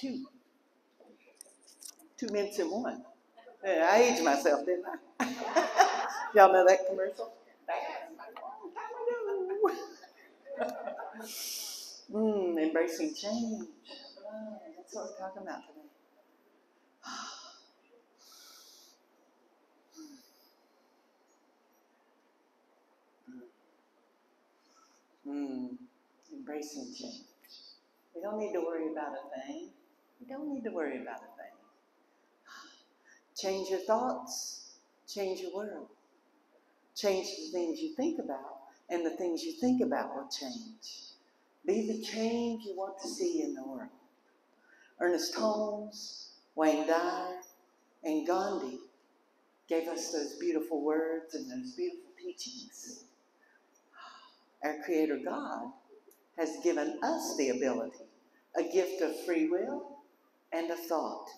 two. 2 minutes in one. Yeah, I aged myself, didn't I? Y'all know that commercial? Embracing change. That's what we're talking about today. Embracing change. We don't need to worry about a thing. We don't need to worry about a thing. Change your thoughts, change your world. Change the things you think about, and the things you think about will change. Be the change you want to see in the world. Ernest Holmes, Wayne Dyer, and Gandhi gave us those beautiful words and those beautiful teachings. Our Creator God has given us the ability, a gift of free will and of thought,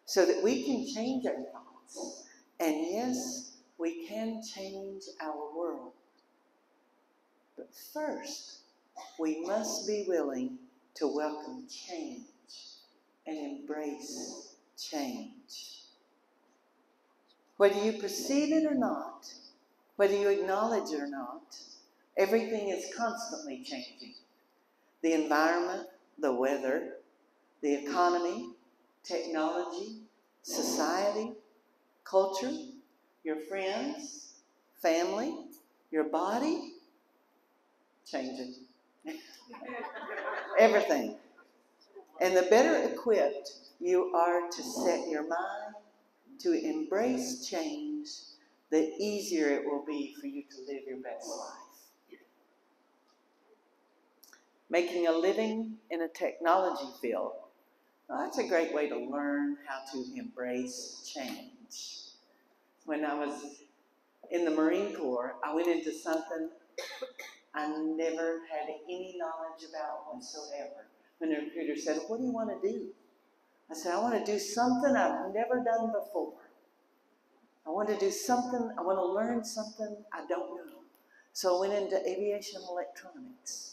so that we can change our thoughts. And yes, we can change our world. But first, we must be willing to welcome change and embrace change. Whether you perceive it or not, whether you acknowledge it or not, everything is constantly changing. The environment, the weather, the economy, technology, society, culture, your friends, family, your body, changing. Everything. And the better equipped you are to set your mind to embrace change, the easier it will be for you to live your best life. Making a living in a technology field. Well, that's a great way to learn how to embrace change. When I was in the Marine Corps, I went into something I never had any knowledge about whatsoever. When the recruiter said, "What do you want to do?" I said, "I want to do something I've never done before. I want to do something, I want to learn something I don't know." So I went into aviation electronics.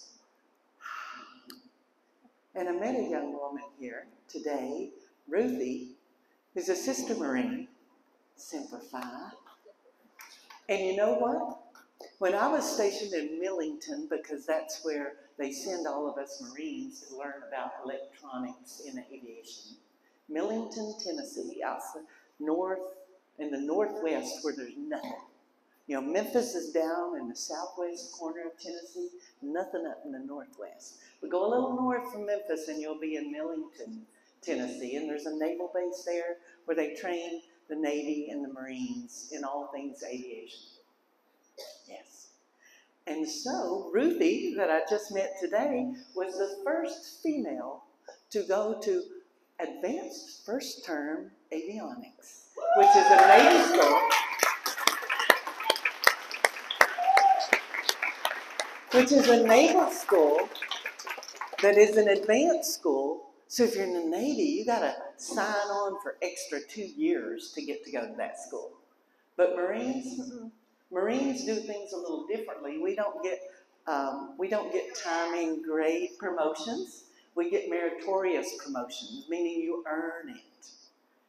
And I met a young woman here today, Ruthie, who's a sister Marine, Semper Fi. And you know what? When I was stationed in Millington, because that's where they send all of us Marines to learn about electronics in aviation, Millington, Tennessee, outside north, in the northwest where there's nothing. You know, Memphis is down in the southwest corner of Tennessee, nothing up in the northwest. But go a little north from Memphis and you'll be in Millington, Tennessee, and there's a naval base there where they train the Navy and the Marines in all things aviation. Yes. And so, Ruthie, that I just met today, was the first female to go to Advanced First Term Avionics, which is a Navy school. Which is a naval school that is an advanced school. So if you're in the Navy, you got to sign on for extra 2 years to get to go to that school. But Marines do things a little differently. We don't get timing grade promotions. We get meritorious promotions, meaning you earn it.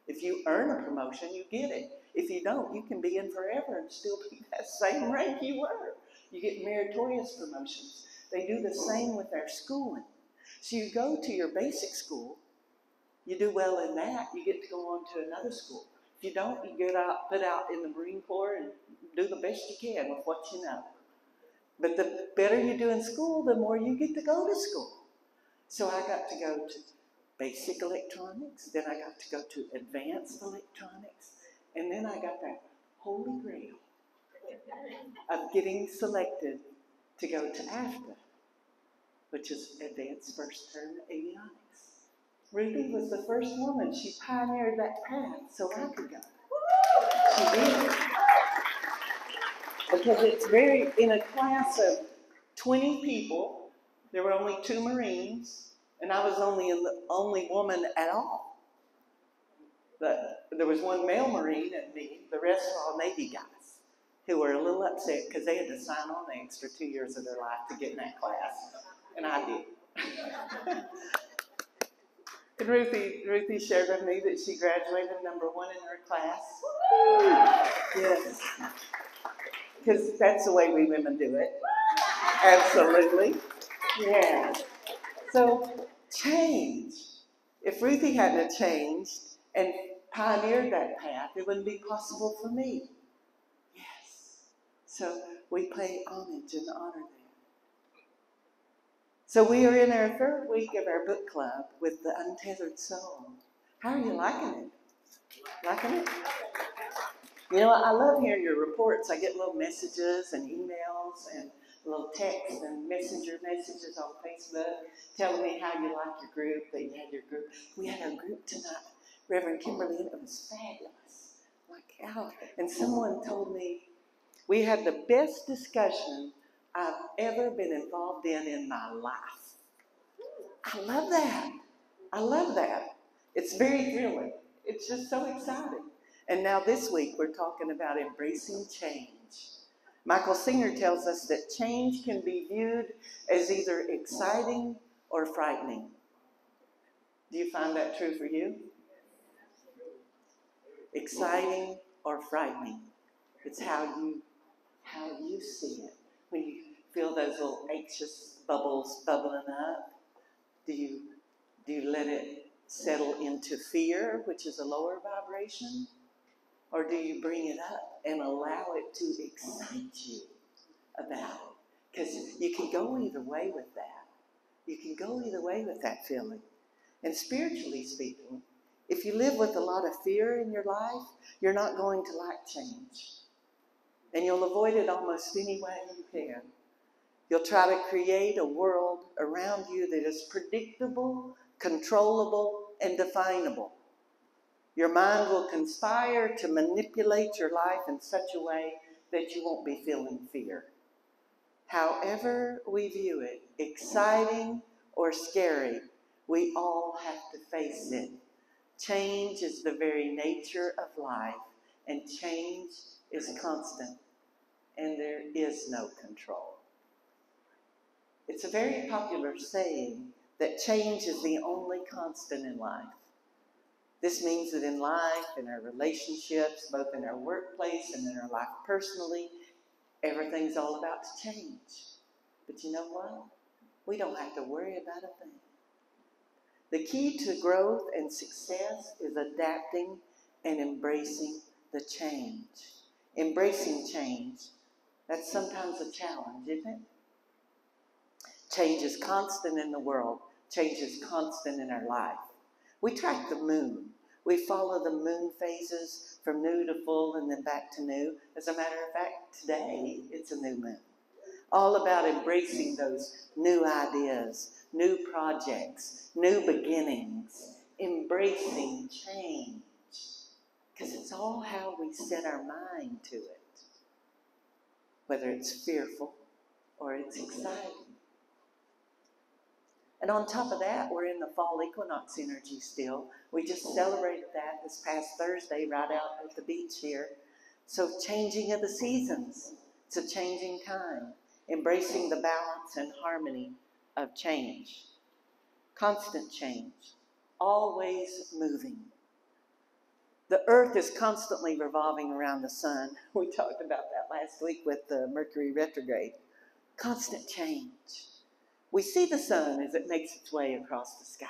If you earn a promotion, you get it. If you don't, you can be in forever and still be that same rank you were. You get meritorious promotions. They do the same with our schooling. So you go to your basic school, you do well in that, you get to go on to another school. If you don't, you get put out in the Marine Corps and do the best you can with what you know. But the better you do in school, the more you get to go to school. So I got to go to basic electronics, then I got to go to advanced electronics, and then I got that holy grail of getting selected to go to AFTA, which is Advanced First Term Avionics. Ruby was the first woman. She pioneered that path so I could go. She did. Because it's in a class of 20 people, there were only 2 Marines, and I was the only woman at all. But there was 1 male Marine and me. The rest were all Navy guys who were a little upset because they had to sign on the extra 2 years of their life to get in that class. And I did. And Ruthie shared with me that she graduated #1 in her class. Yes. Because that's the way we women do it. Absolutely. Yeah. So, change. If Ruthie hadn't changed and pioneered that path, it wouldn't be possible for me. Yes. So, we pay homage and honor that. So, we are in our 3rd week of our book club with the Untethered Soul. How are you liking it? Liking it? You know, I love hearing your reports. I get little messages and emails and little texts and messenger messages on Facebook telling me how you like your group, that you had your group. We had our group tonight, Reverend Kimberley, and it was fabulous. Like, wow. And someone told me we had the best discussion I've ever been involved in my life. I love that. I love that. It's very thrilling. It's just so exciting. And now this week we're talking about embracing change. Michael Singer tells us that change can be viewed as either exciting or frightening. Do you find that true for you? Exciting or frightening. It's how you see it. When you feel those little anxious bubbles bubbling up, do you let it settle into fear, which is a lower vibration? Or do you bring it up and allow it to excite you about it? Because you can go either way with that. You can go either way with that feeling. And spiritually speaking, if you live with a lot of fear in your life, you're not going to like change. And you'll avoid it almost any way you can. You'll try to create a world around you that is predictable, controllable, and definable. Your mind will conspire to manipulate your life in such a way that you won't be feeling fear. However we view it, exciting or scary, we all have to face it. Change is the very nature of life, and change is constant, and there is no control. It's a very popular saying that change is the only constant in life. This means that in life, in our relationships, both in our workplace and in our life personally, everything's all about to change. But you know what? We don't have to worry about a thing. The key to growth and success is adapting and embracing the change. Embracing change, that's sometimes a challenge, isn't it? Change is constant in the world. Change is constant in our life. We track the moon. We follow the moon phases from new to full and then back to new. As a matter of fact, today it's a new moon. All about embracing those new ideas, new projects, new beginnings, embracing change. Because it's all how we set our mind to it. Whether it's fearful or it's exciting. And on top of that, we're in the fall equinox energy still. We just celebrated that this past Thursday right out at the beach here. So changing of the seasons. It's a changing time. Embracing the balance and harmony of change. Constant change. Always moving. The earth is constantly revolving around the sun. We talked about that last week with the Mercury retrograde. Constant change. We see the sun as it makes its way across the sky,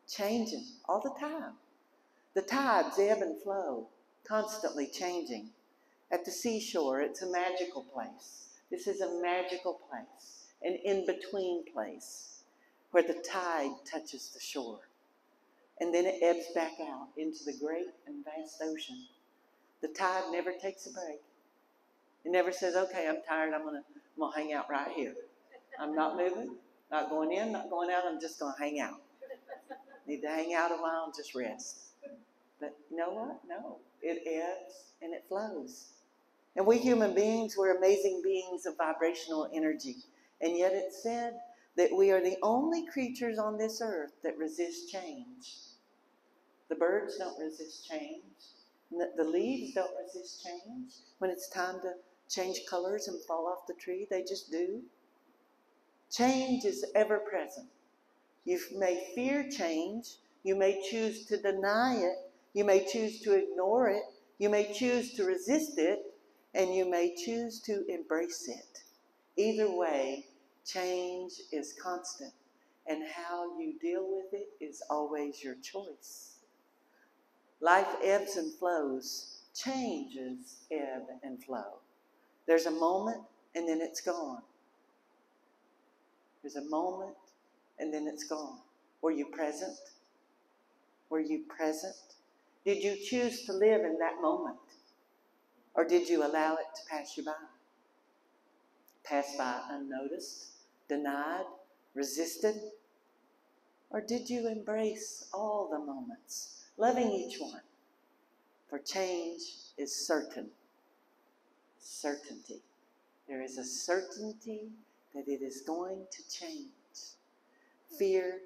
changing all the time. The tides ebb and flow, constantly changing. At the seashore, it's a magical place. This is a magical place, an in-between place, where the tide touches the shore. And then it ebbs back out into the great and vast ocean. The tide never takes a break. It never says, okay, I'm tired, I'm gonna hang out right here. I'm not moving, not going in, not going out. I'm just going to hang out. Need to hang out a while and just rest. But you know what? No. It ebbs and it flows. And we human beings, we're amazing beings of vibrational energy. And yet it's said that we are the only creatures on this earth that resist change. The birds don't resist change. The leaves don't resist change. When it's time to change colors and fall off the tree, they just do. Change is ever present. You may fear change You may choose to deny it. You may choose to ignore it. You may choose to resist it. And you may choose to embrace it. Either way, change is constant. And how you deal with it is always your choice. Life ebbs and flows. Changes ebb and flow. There's a moment and then it's gone. There's a moment and then it's gone. Were you present? Were you present? Did you choose to live in that moment? Or did you allow it to pass you by? Pass by unnoticed, denied, resisted? Or did you embrace all the moments, loving each one? For change is certain. Certainty. There is a certainty that it is going to change. Fear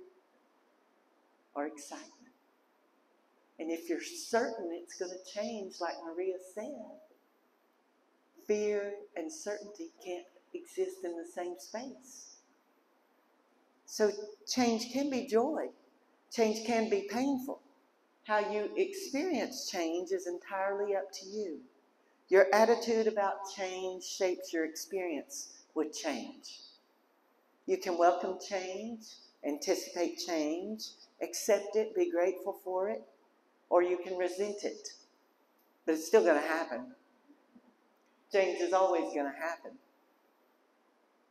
or excitement. And if you're certain it's going to change, like Maria said, fear and certainty can't exist in the same space. So change can be joy. Change can be painful. How you experience change is entirely up to you. Your attitude about change shapes your experience with change. You can welcome change, anticipate change, accept it, be grateful for it, or you can resent it. But it's still going to happen. Change is always going to happen.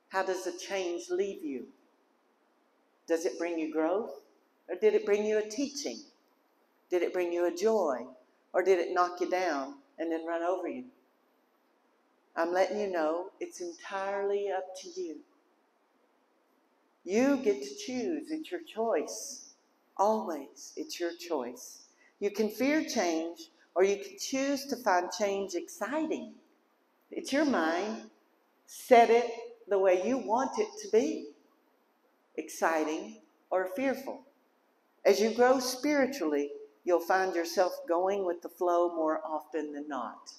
How does the change leave you? Does it bring you growth? Or did it bring you a teaching? Did it bring you a joy? Or did it knock you down and then run over you? I'm letting you know it's entirely up to you. You get to choose. It's your choice. Always, it's your choice. You can fear change, or you can choose to find change exciting. It's your mind. Set it the way you want it to be. Exciting or fearful. As you grow spiritually, you'll find yourself going with the flow more often than not.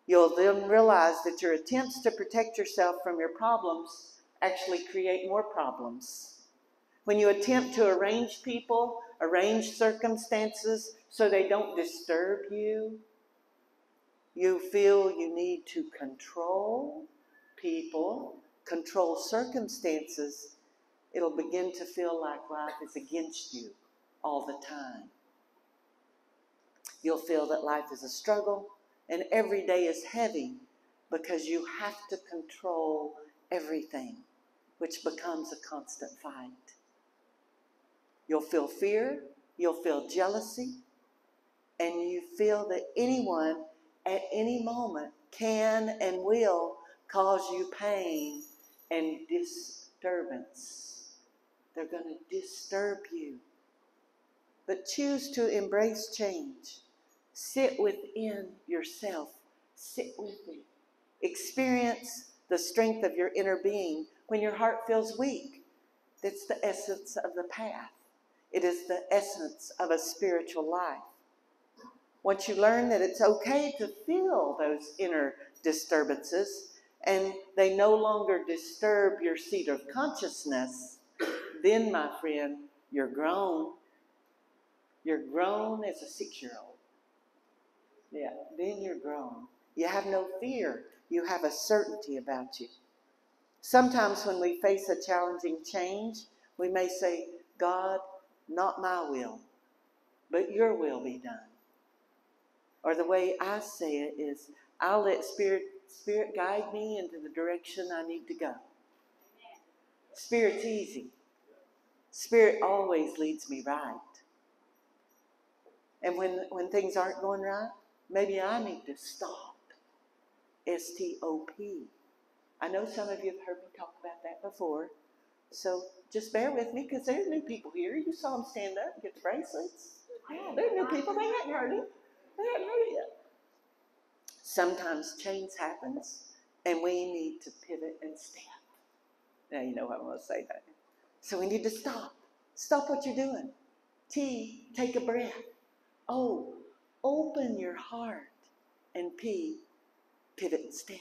You'll then realize that your attempts to protect yourself from your problems actually create more problems. When you attempt to arrange people, arrange circumstances so they don't disturb you, you feel you need to control people, control circumstances. It'll begin to feel like life is against you all the time. You'll feel that life is a struggle and every day is heavy because you have to control everything, which becomes a constant fight. You'll feel fear, you'll feel jealousy, and you feel that anyone at any moment can and will cause you pain and disturbance. They're going to disturb you. But choose to embrace change. Sit within yourself. Sit with it. Experience the strength of your inner being when your heart feels weak. That's the essence of the path. It is the essence of a spiritual life. Once you learn that it's okay to feel those inner disturbances and they no longer disturb your seat of consciousness, then, my friend, you're grown. You're grown as a 6-year-old. Yeah, then you're grown. You have no fear. You have a certainty about you. Sometimes when we face a challenging change, we may say, God, not my will, but your will be done. Or the way I say it is, I'll let Spirit guide me into the direction I need to go. Spirit's easy. Spirit always leads me right. And when things aren't going right, maybe I need to stop. S-T-O-P. I know some of you have heard me talk about that before. So just bear with me because there's new people here. You saw them stand up and get the bracelets. Yeah, they're new people. They hadn't heard it. They hadn't heard it yet. Sometimes change happens and we need to pivot and step. Now you know how I'm going to say that. So we need to stop. Stop what you're doing. T, take a breath. O, open your heart. And P, pivot and step.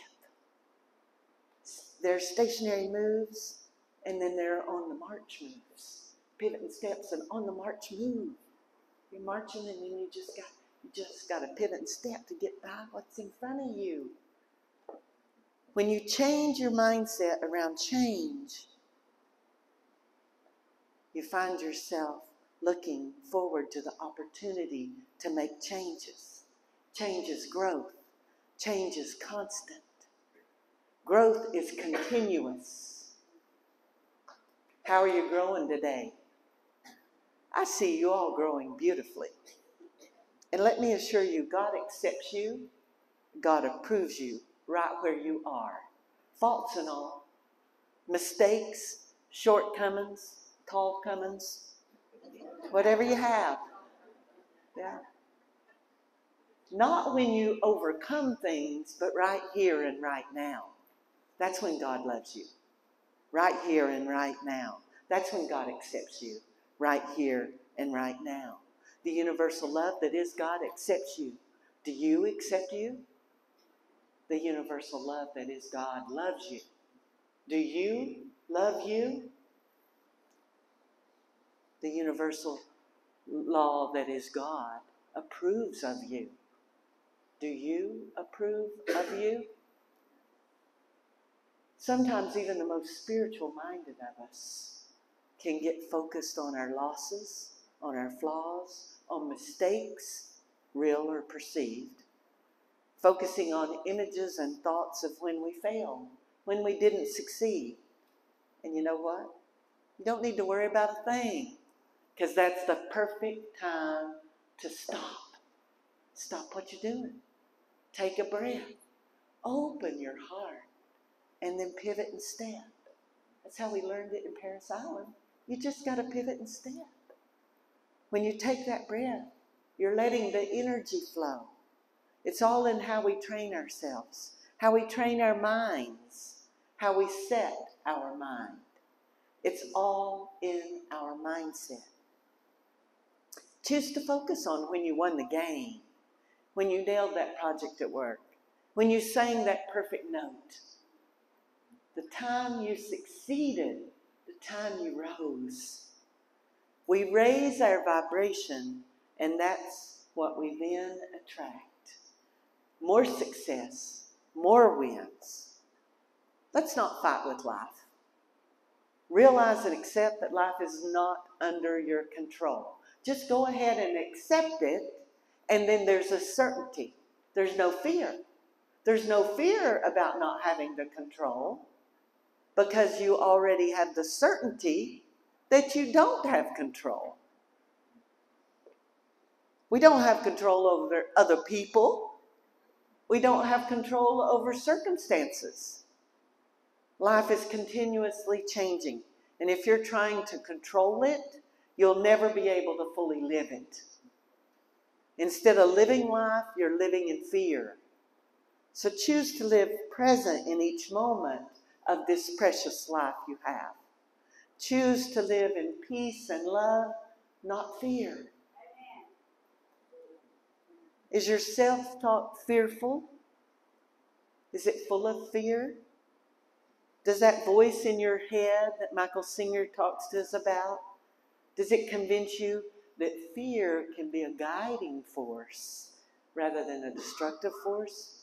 There are stationary moves, and then there are on the march moves. Pivoting steps and on the march move. You're marching and then you just got to pivot and step to get by what's in front of you. When you change your mindset around change, you find yourself looking forward to the opportunity to make changes. Change is growth. Change is constant. Growth is continuous. How are you growing today? I see you all growing beautifully. And let me assure you, God accepts you. God approves you right where you are. Faults and all. Mistakes, shortcomings, tall comings, whatever you have. Yeah. Not when you overcome things, but right here and right now. That's when God loves you. Right here and right now. That's when God accepts you. Right here and right now. The universal love that is God accepts you. Do you accept you? The universal love that is God loves you. Do you love you? The universal law that is God approves of you. Do you approve of you? Sometimes even the most spiritual-minded of us can get focused on our losses, on our flaws, on mistakes, real or perceived, focusing on images and thoughts of when we failed, when we didn't succeed. And you know what? You don't need to worry about a thing, because that's the perfect time to stop. Stop what you're doing. Take a breath. Open your heart. And then pivot and step. That's how we learned it in Paris Island. You just got to pivot and step. When you take that breath, you're letting the energy flow. It's all in how we train ourselves, how we train our minds, how we set our mind. It's all in our mindset. Choose to focus on when you won the game, when you nailed that project at work, when you sang that perfect note, the time you succeeded, the time you rose. We raise our vibration, and that's what we then attract. More success, more wins. Let's not fight with life. Realize and accept that life is not under your control. Just go ahead and accept it, and then there's a certainty. There's no fear. There's no fear about not having the control, because you already have the certainty that you don't have control. We don't have control over other people. We don't have control over circumstances. Life is continuously changing. And if you're trying to control it, you'll never be able to fully live it. Instead of living life, you're living in fear. So choose to live present in each moment of this precious life you have. Choose to live in peace and love, not fear. Is your self-talk fearful? Is it full of fear? Does that voice in your head that Michael Singer talks to us about, does it convince you that fear can be a guiding force rather than a destructive force?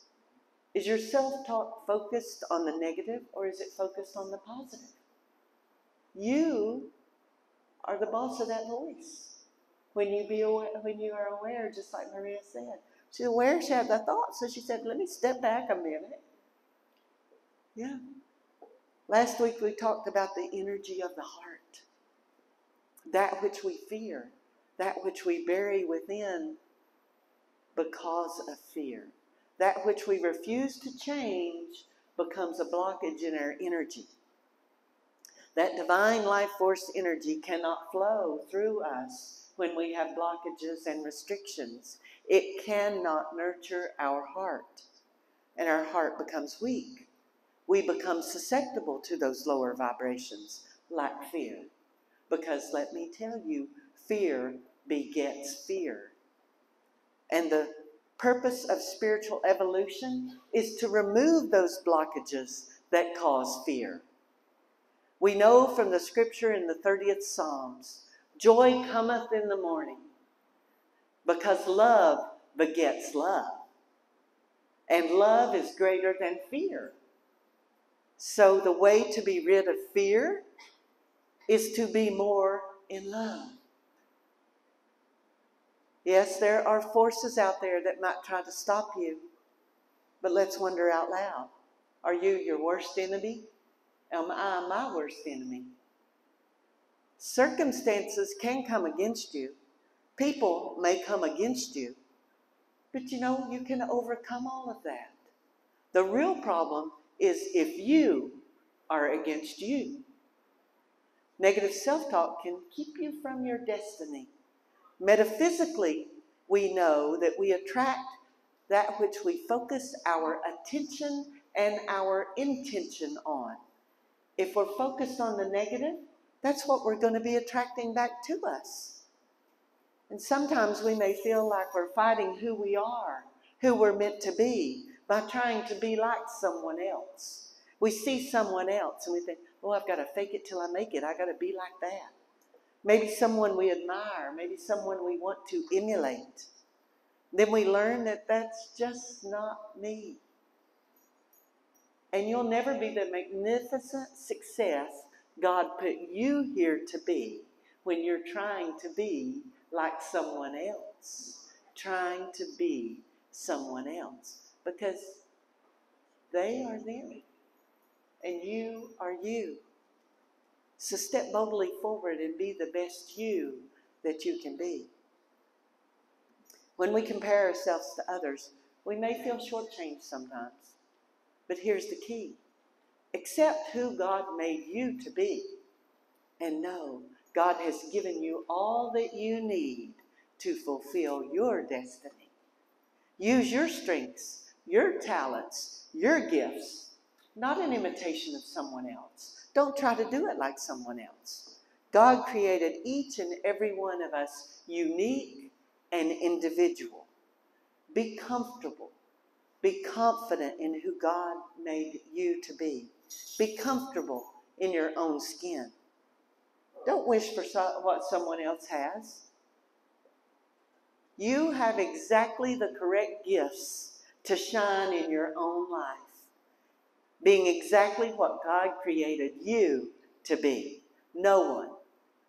Is your self-talk focused on the negative, or is it focused on the positive? You are the boss of that voice. When you are aware, just like Maria said. She's aware she had the thought, so she said, let me step back a minute. Yeah. Last week we talked about the energy of the heart. That which we fear, that which we bury within because of fear. That which we refuse to change becomes a blockage in our energy. That divine life force energy cannot flow through us when we have blockages and restrictions. It cannot nurture our heart, and our heart becomes weak. We become susceptible to those lower vibrations, like fear. Because let me tell you, fear begets fear. And the purpose of spiritual evolution is to remove those blockages that cause fear. We know from the scripture in the 30th Psalms, Joy cometh in the morning, because love begets love. And love is greater than fear. So the way to be rid of fear is to be more in love. Yes, there are forces out there that might try to stop you, but let's wonder out loud. Are you your worst enemy? Am I my worst enemy? Circumstances can come against you. People may come against you. But you can overcome all of that. The real problem is if you are against you. Negative self-talk can keep you from your destiny. Metaphysically, we know that we attract that which we focus our attention and our intention on. If we're focused on the negative, that's what we're going to be attracting back to us. And sometimes we may feel like we're fighting who we are, who we're meant to be, by trying to be like someone else. We see someone else and we think, oh, I've got to fake it till I make it. I've got to be like that. Maybe someone we admire, maybe someone we want to emulate. Then we learn that that's just not me. And you'll never be the magnificent success God put you here to be when you're trying to be like someone else. Trying to be someone else. Because they are them. And you are you. So step boldly forward and be the best you that you can be. When we compare ourselves to others, we may feel shortchanged sometimes. But here's the key. Accept who God made you to be. And know God has given you all that you need to fulfill your destiny. Use your strengths, your talents, your gifts, not in imitation of someone else. Don't try to do it like someone else. God created each and every one of us unique and individual. Be comfortable. Be confident in who God made you to be. Be comfortable in your own skin. Don't wish for what someone else has. You have exactly the correct gifts to shine in your own life. Being exactly what God created you to be. No one,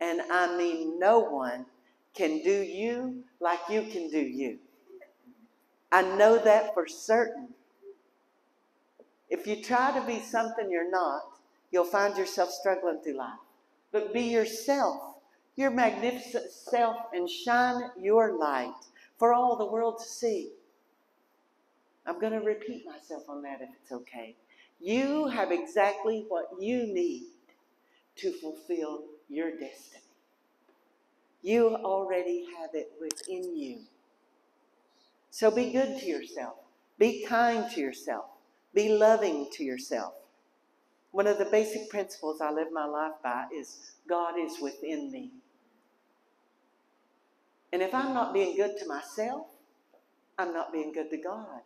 and I mean no one, can do you like you can do you. I know that for certain. If you try to be something you're not, you'll find yourself struggling through life. But be yourself, your magnificent self, and shine your light for all the world to see. I'm going to repeat myself on that if it's okay. You have exactly what you need to fulfill your destiny. You already have it within you. So be good to yourself. Be kind to yourself. Be loving to yourself. One of the basic principles I live my life by is God is within me. And if I'm not being good to myself, I'm not being good to God.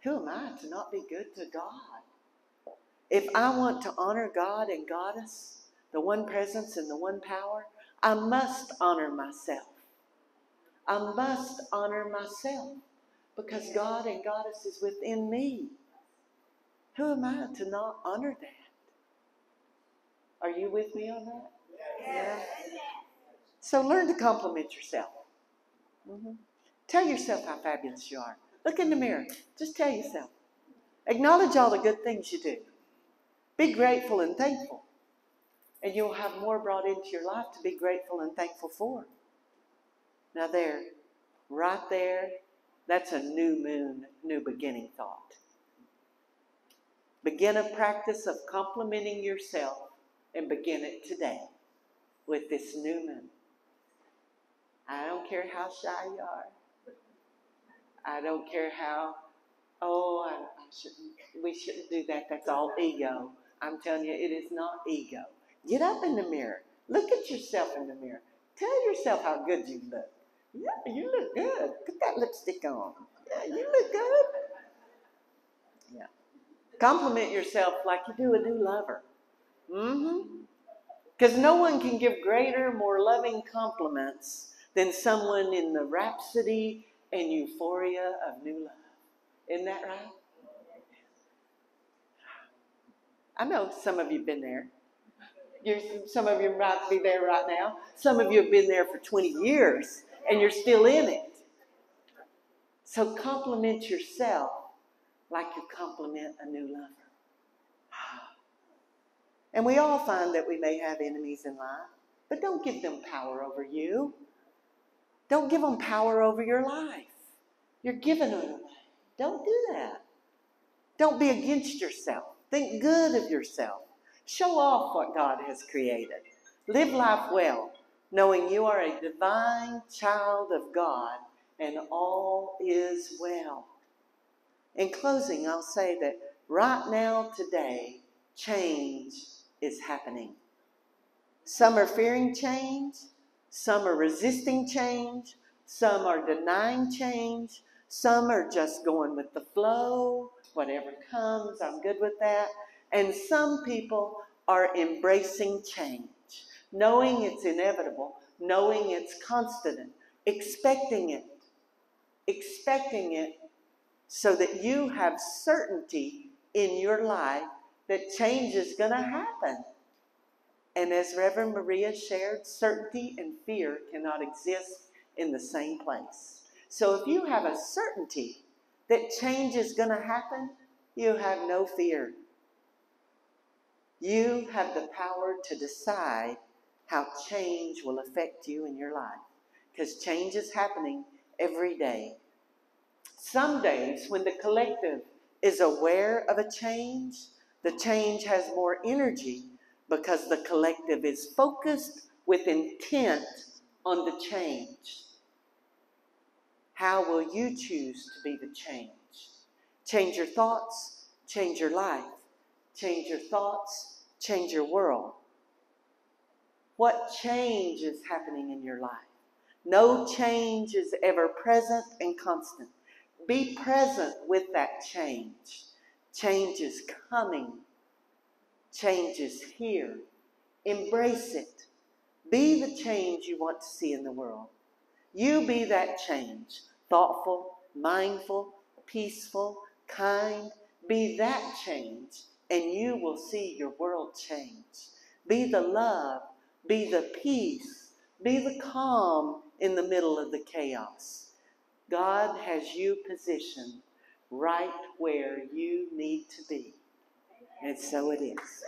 Who am I to not be good to God? If I want to honor God and Goddess, the one presence and the one power, I must honor myself. I must honor myself because God and Goddess is within me. Who am I to not honor that? Are you with me on that? Yeah. So learn to compliment yourself. Tell yourself how fabulous you are. Look in the mirror. Just tell yourself. Acknowledge all the good things you do. Be grateful and thankful. And you'll have more brought into your life to be grateful and thankful for. Now there, right there, that's a new moon, new beginning thought. Begin a practice of complimenting yourself and begin it today with this new moon. I don't care how shy you are. I don't care how, we shouldn't do that. That's all ego. I'm telling you, it is not ego. Get up in the mirror. Look at yourself in the mirror. Tell yourself how good you look. Yeah, you look good. Put that lipstick on. Yeah, you look good. Yeah. Compliment yourself like you do a new lover. Because no one can give greater, more loving compliments than someone in the rhapsody and euphoria of new love. Isn't that right? I know some of you have been there. Some of you might be there right now. Some of you have been there for 20 years and you're still in it. So compliment yourself like you compliment a new lover. And we all find that we may have enemies in life, but don't give them power over you. Don't give them power over your life. You're giving them away. Don't do that. Don't be against yourself. Think good of yourself. Show off what God has created. Live life well, knowing you are a divine child of God and all is well. In closing, I'll say that right now, today, change is happening. Some are fearing change. Some are resisting change. Some are denying change. Some are just going with the flow. Whatever comes, I'm good with that. And some people are embracing change, knowing it's inevitable, knowing it's constant, expecting it so that you have certainty in your life that change is going to happen. And as Reverend Maria shared, certainty and fear cannot exist in the same place. So if you have a certainty that change is going to happen, you have no fear. You have the power to decide how change will affect you in your life, because change is happening every day. Some days when the collective is aware of a change, the change has more energy because the collective is focused with intent on the change. How will you choose to be the change? Change your thoughts, change your life. Change your thoughts, change your world. What change is happening in your life? No change is ever present and constant. Be present with that change. Change is coming. Change is here. Embrace it. Be the change you want to see in the world. You be that change. Thoughtful, mindful, peaceful, kind. Be that change, and you will see your world change. Be the love. Be the peace. Be the calm in the middle of the chaos. God has you positioned right where you need to be. And so it is.